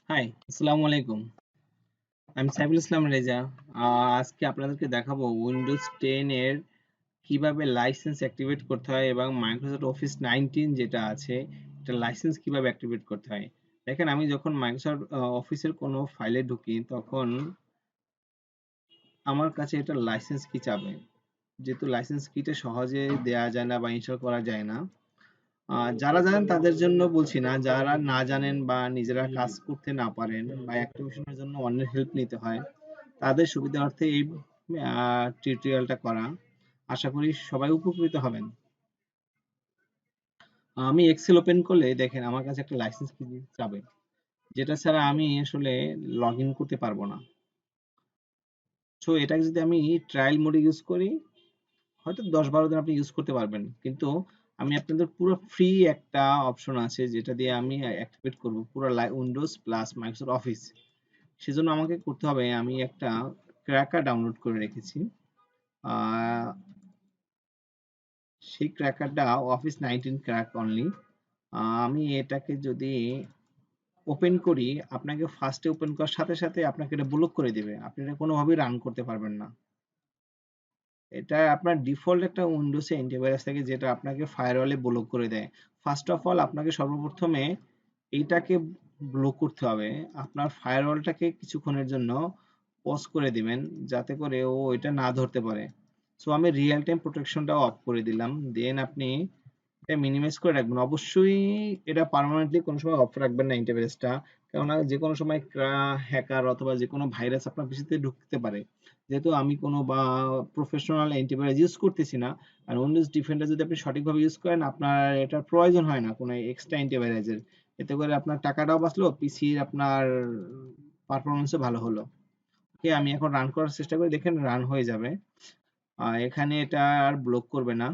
High, আসসালামু আলাইকুম। আমি সাইফুল ইসলাম রেজা। আজকে আপনাদেরকে দেখাবো উইন্ডোজ 10 এর কিভাবে লাইসেন্স অ্যাক্টিভেট করতে হয় এবং মাইক্রোসফট অফিস 19 যেটা আছে, এটা লাইসেন্স কিভাবে অ্যাক্টিভেট করতে হয়। দেখেন, আমি যখন মাইক্রোসফট অফিসের কোনো ফাইলে ঢুকি, তখন আমার কাছে এটা লাইসেন্স কি চাবে। যেহেতু লাইসেন্স কিটা সহজে দেয়া যায় না বা ইনস্টল করা যায় না, যারা জানেন তাদের জন্য বলছি না, যারা না জানেন বা নিজেরা কাজ করতে না পারেন বা অ্যাক্টিভেশনের জন্য অন্যের হেল্প নিতে হয়, তাদের সুবিধার্থে এই টিউটোরিয়ালটা করা। আশা করি সবাই উপকৃত হবেন। আমি এক্সেল ওপেন করলে দেখেন আমার কাছে একটা লাইসেন্স কি যাবে, যেটা ছাড়া আমি আসলে লগ ইন করতে পারবো না। সো এটাকে যদি আমি ট্রায়াল মোডে ইউজ করি, হয়তো 10-12 দিন আপনি ইউজ করতে পারবেন, কিন্তু আমি আপনাদের পুরো ফ্রি একটা অপশন আছে যেটা দিয়ে আমি অ্যাক্টিভেট করব পুরো উইন্ডোজ প্লাস মাইক্রোসফট অফিস। সেজন্য আমাকে করতে হবে, আমি একটা ক্র্যাকার ডাউনলোড করে রেখেছি। আহ, সেই ক্র্যাকারটা অফিস 19 ক্র্যাক অনলি। আমি এটাকে যদি ওপেন করি, আপনাকে ফার্স্টে ওপেন করার সাথে সাথে আপনাকে এটা ব্লক করে দিবে, আপনি এটা কোনোভাবেই রান করতে পারবেন না। এটা আপনার ডিফল্ট একটা উইন্ডোজে অ্যান্টিভাইরাস থাকে যেটা আপনাকে ফায়ারওয়ালে ব্লক করে দেয়। ফার্স্ট অফ অল আপনাকে সর্বপ্রথমে এইটাকে ব্লক করতে হবে। আপনার ফায়ারওয়ালটাকে কিছুক্ষণের জন্য পজ করে দিবেন, যাতে করে ও এটা না ধরতে পারে। সো আমি রিয়েল টাইম প্রোটেকশনটাও অফ করে দিলাম। দেন আপনি এটা মিনিমাইজ করে রাখবেন। অবশ্যই এটা পার্মানেন্টলি কোনো সময় অফ রাখবেন না ইন্টারফেসটা, কেননা যে কোনো সময় হ্যাকার অথবা যে কোনো ভাইরাস আপনার পিসিতে ঢুকতে পারে। যেহেতু আমি কোনো বা প্রফেশনাল অ্যান্টিভাইরাস ইউজ করতেছি না, আর উইন্ডোজ ডিফেন্ডার যদি আপনি সঠিকভাবে ইউজ করেন, আপনার এটার প্রয়োজন হয় না কোনো এক্সট্রা অ্যান্টিভাইরাসের। এতে করে আপনার টাকাটাও বাঁচলো, পিসির আপনার পারফরমেন্সও ভালো হলো। ওকে, আমি এখন রান করার চেষ্টা করি, দেখেন রান হয়ে যাবে। এখানে এটা আর ব্লক করবে না।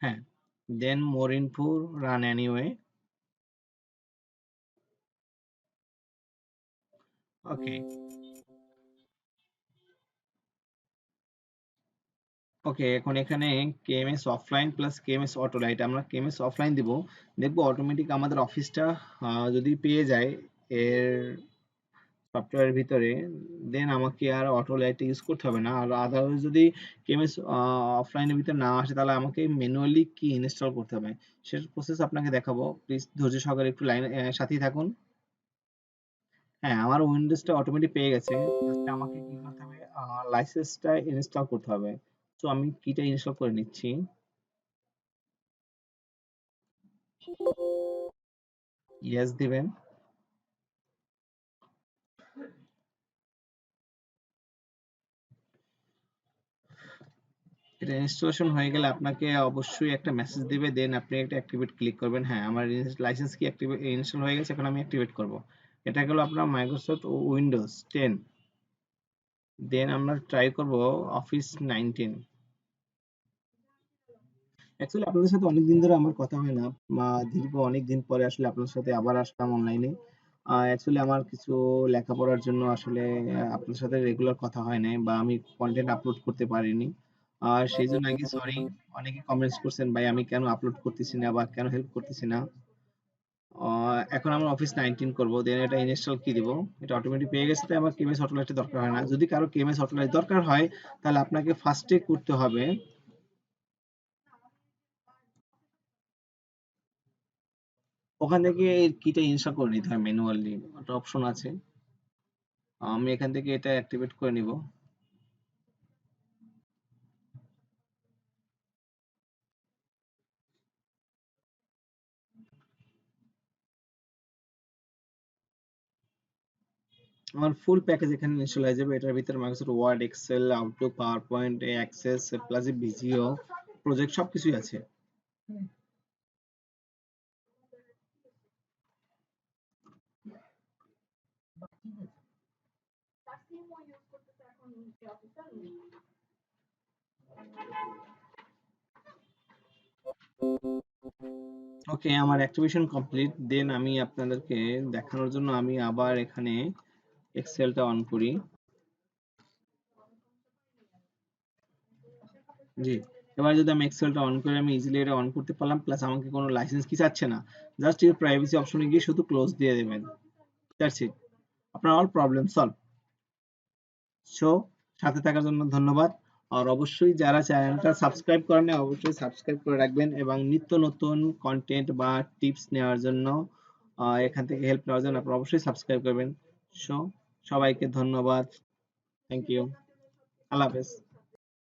হ্যাঁ, দেন মোর ইনফো, রান এনিওয়ে। ওকে, ওকে, এখন এখানে KMS offline plus KMS auto light, আমরা কেএমএস অফলাইন দিব। দেখবো অটোমেটিক আমাদের অফিসটা যদি পেয়ে যায় এর সফটওয়্যারের ভিতরে, দেন আমাকে আর অটো লাইট ইউজ করতে হবে না। আর আদারওয়াইজ যদি কেএমএস অফলাইনের ভিতরে না আসে, তাহলে আমাকে ম্যানুয়ালি কি ইনস্টল করতে হবে সেটার প্রসেস আপনাকে দেখাবো। প্লিজ ধৈর্য সহকারে একটু লাইন সাথেই থাকুন। হ্যাঁ, আমার উইন্ডোজটা অটোমেটিক পেয়ে গেছে। জাস্ট আমাকে কি করতে হবে, লাইসেন্সটা ইনস্টল করতে হবে। তো আমি কিটা ইনস্টল করে নিচ্ছি। ইয়েস দিবেন। এটা ইনস্টলেশন হয়ে গেলে আপনাকে অবশ্যই একটা মেসেজ দিবে, দেন আপনি একটা অ্যাক্টিভেট ক্লিক করবেন। হ্যাঁ, আমার লাইসেন্স কি অ্যাক্টিভেট ইনস্টল হয়ে গেছে, এখন আমি অ্যাক্টিভেট করব। এটা গেল আপনার মাইক্রোসফট উইন্ডোজ 10। দেন আমরা ট্রাই করব অফিস 19। অ্যাকচুয়ালি আপনাদের সাথে অনেকদিন ধরে আমার কথা হয় না, দীর্ঘ অনেকদিন পরে আসলে আপনার সাথে আবার আসলাম অনলাইনে। অ্যাকচুয়ালি আমার কিছু লেখাপড়ার জন্য আসলে আপনার সাথে রেগুলার কথা হয় নাই বা আমি কন্টেন্ট আপলোড করতে পারিনি। আর সেই জন্য আগে সরি। অনেকে কমেন্টস করছেন, ভাই আমি কেন আপলোড করতেছি না বা কেন হেল্প করতেছি না। এখন আমরা অফিস 19 করব, দেন এটা ইনস্টল কি দিব। এটা অটোমেটিক পেয়ে গেছে, তাই আমার কেএমএস অটোলাইটের দরকার হয় না। যদি কারো কেএমএস অটোলাইট দরকার হয়, তাহলে আপনাকে ফার্স্টে করতে হবে, ওখান থেকে এই কিটা ইনস্টল করে নিতে হয় ম্যানুয়ালি, একটা অপশন আছে। আমি এখান থেকে এটা অ্যাক্টিভেট করে নিব। আমার ফুল প্যাকেজ এখানে ইনস্টল হয়ে যাবে। এটার ভিতরে Microsoft Word, Excel, Outlook, PowerPoint, Access plus Visio Project সবকিছুই আছে। ওকে, আমার অ্যাক্টিভেশন কমপ্লিট। দেন আমি আপনাদেরকে দেখানোর জন্য আমি আবার এখানে এক্সেলটা অন করি। জি, এবার যদি আমি এক্সেলটা অন করে আমি ইজিলি এটা অন করতে পারলাম, প্লাস আমাকে কোনো লাইসেন্স কি চাচ্ছে না। জাস্ট ইউর প্রাইভেসি অপশনে গিয়ে শুধু ক্লোজ দিয়ে দেবেন। দ্যাটস ইট, আপনার অল প্রবলেম সলভ। সো সাথে থাকার জন্য ধন্যবাদ। আর অবশ্যই যারা চ্যানেলটা সাবস্ক্রাইব করেন নাই অবশ্যই সাবস্ক্রাইব করে রাখবেন এবং নিত্য নতুন কন্টেন্ট বা টিপস নেওয়ার জন্য এখান থেকে হেল্প নেওয়ার জন্য আপনারা অবশ্যই সাবস্ক্রাইব করবেন। সো সবাইকে ধন্যবাদ। Thank you. আল্লাহ হাফেজ।